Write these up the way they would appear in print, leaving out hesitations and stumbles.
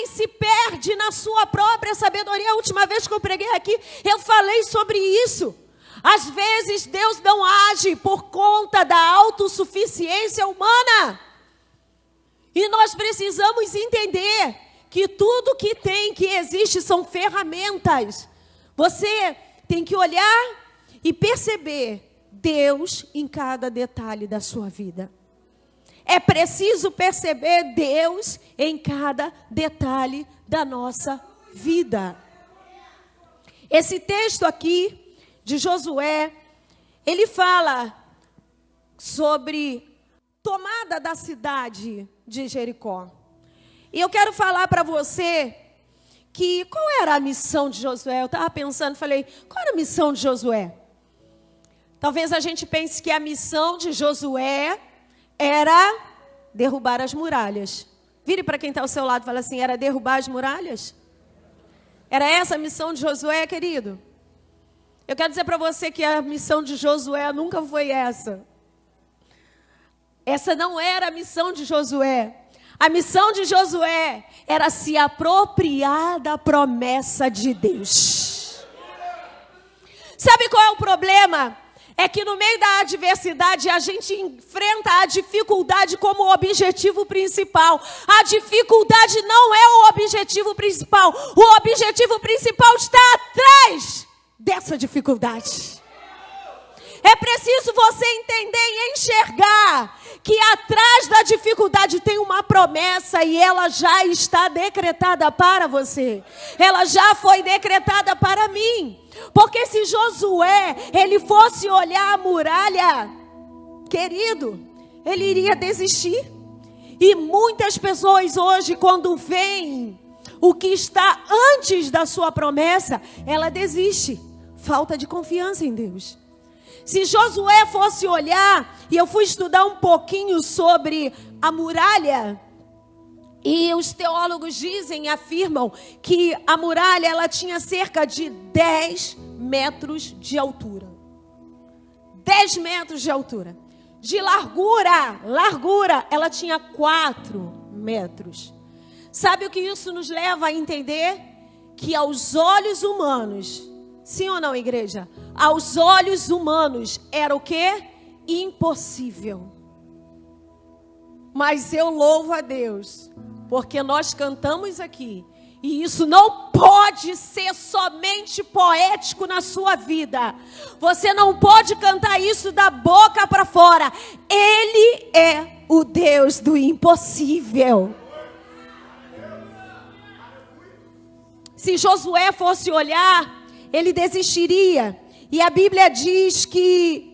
homem se perde na sua própria sabedoria. A última vez que eu preguei aqui, eu falei sobre isso. Às vezes Deus não age por conta da autossuficiência humana. E nós precisamos entender que tudo que tem, que existe, são ferramentas. Você tem que olhar e perceber Deus em cada detalhe da sua vida. É preciso perceber Deus em cada detalhe da nossa vida. Esse texto aqui de Josué, ele fala sobre tomada da cidade de Jericó. E eu quero falar para você que qual era a missão de Josué? Eu estava pensando, falei, qual era a missão de Josué? Talvez a gente pense que a missão de Josué era derrubar as muralhas. Vire para quem está ao seu lado e fala assim, era derrubar as muralhas? Era essa a missão de Josué, querido? Eu quero dizer para você que a missão de Josué nunca foi essa. Essa não era a missão de Josué. A missão de Josué era se apropriar da promessa de Deus. Sabe qual é o problema? É que no meio da adversidade a gente enfrenta a dificuldade como objetivo principal. A dificuldade não é o objetivo principal. O objetivo principal está atrás dessa dificuldade. É preciso você entender e enxergar que atrás da dificuldade tem uma promessa e ela já está decretada para você. Ela já foi decretada para mim. Porque se Josué, ele fosse olhar a muralha, querido, ele iria desistir. E muitas pessoas hoje, quando veem o que está antes da sua promessa, ela desiste. Falta de confiança em Deus. Se Josué fosse olhar, e eu fui estudar um pouquinho sobre a muralha, e os teólogos dizem, afirmam, que a muralha ela tinha cerca de 10 metros de altura. 10 metros de altura. De largura, ela tinha 4 metros. Sabe o que isso nos leva a entender? Que aos olhos humanos, sim ou não, igreja? Aos olhos humanos era o quê? Impossível. Mas eu louvo a Deus, porque nós cantamos aqui, e isso não pode ser somente poético na sua vida. Você não pode cantar isso da boca para fora. Ele é o Deus do impossível. Se Josué fosse olhar, ele desistiria. E a Bíblia diz que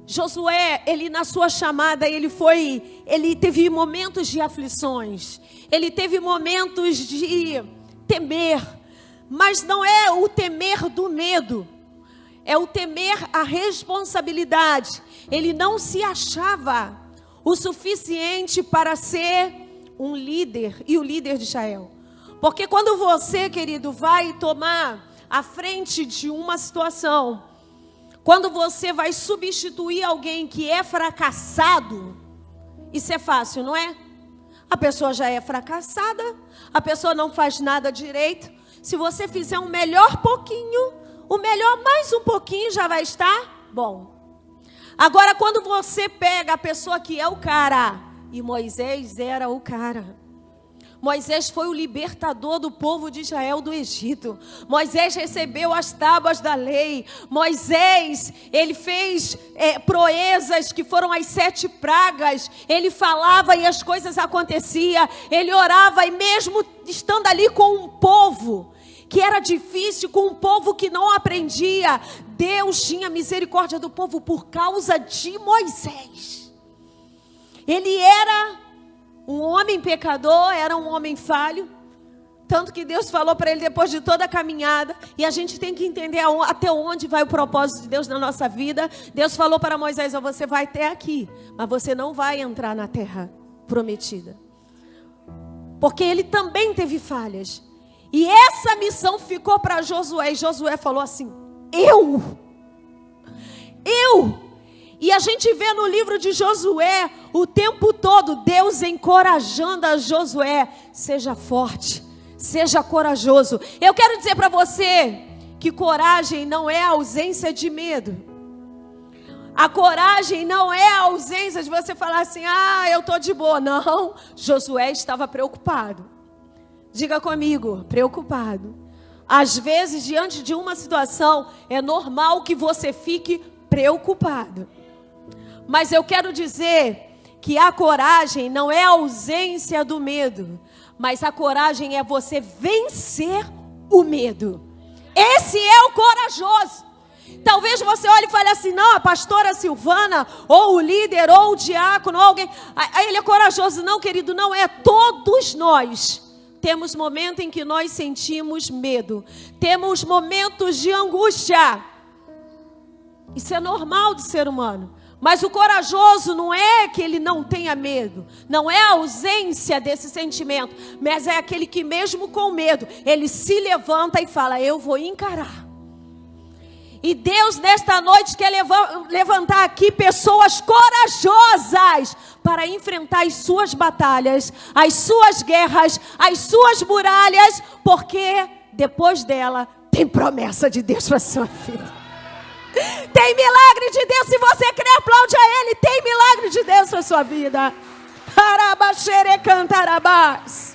Josué, ele na sua chamada, ele teve momentos de aflições. Ele teve momentos de temer. Mas não é o temer do medo. É o temer a responsabilidade. Ele não se achava o suficiente para ser um líder e o líder de Israel. Porque quando você, querido, vai tomar à frente de uma situação, quando você vai substituir alguém que é fracassado, isso é fácil, não é? A pessoa já é fracassada, a pessoa não faz nada direito. Se você fizer um melhor pouquinho, o melhor mais um pouquinho já vai estar bom. Agora, quando você pega a pessoa que é o cara, e Moisés era o cara. Moisés foi o libertador do povo de Israel do Egito. Moisés recebeu as tábuas da lei. Moisés, ele fez proezas que foram as 7 pragas. Ele falava e as coisas aconteciam. Ele orava e mesmo estando ali com um povo que era difícil, com um povo que não aprendia, Deus tinha misericórdia do povo por causa de Moisés. Ele era um homem pecador, era um homem falho. Tanto que Deus falou para ele depois de toda a caminhada. E a gente tem que entender até onde vai o propósito de Deus na nossa vida. Deus falou para Moisés, você vai até aqui, mas você não vai entrar na terra prometida. Porque ele também teve falhas. E essa missão ficou para Josué. E Josué falou assim, eu. E a gente vê no livro de Josué, o tempo todo, Deus encorajando a Josué: seja forte, seja corajoso. Eu quero dizer para você que coragem não é a ausência de medo. A coragem não é a ausência de você falar assim: eu estou de boa. Não, Josué estava preocupado. Diga comigo, preocupado. Às vezes, diante de uma situação, é normal que você fique preocupado. Mas eu quero dizer que a coragem não é a ausência do medo, mas a coragem é você vencer o medo. Esse é o corajoso. Talvez você olhe e fale assim: não, a pastora Silvana, ou o líder, ou o diácono, ou alguém, ele é corajoso. Não, querido, não é. Todos nós temos momentos em que nós sentimos medo. Temos momentos de angústia. Isso é normal do ser humano. Mas o corajoso não é que ele não tenha medo. Não é a ausência desse sentimento. Mas é aquele que mesmo com medo, ele se levanta e fala: eu vou encarar. E Deus nesta noite quer levantar aqui pessoas corajosas para enfrentar as suas batalhas, as suas guerras, as suas muralhas, porque depois dela tem promessa de Deus para a sua vida. Tem milagre de Deus. Se você crê, aplaude a Ele. Tem milagre de Deus para a sua vida. Arabaxere cantarabás.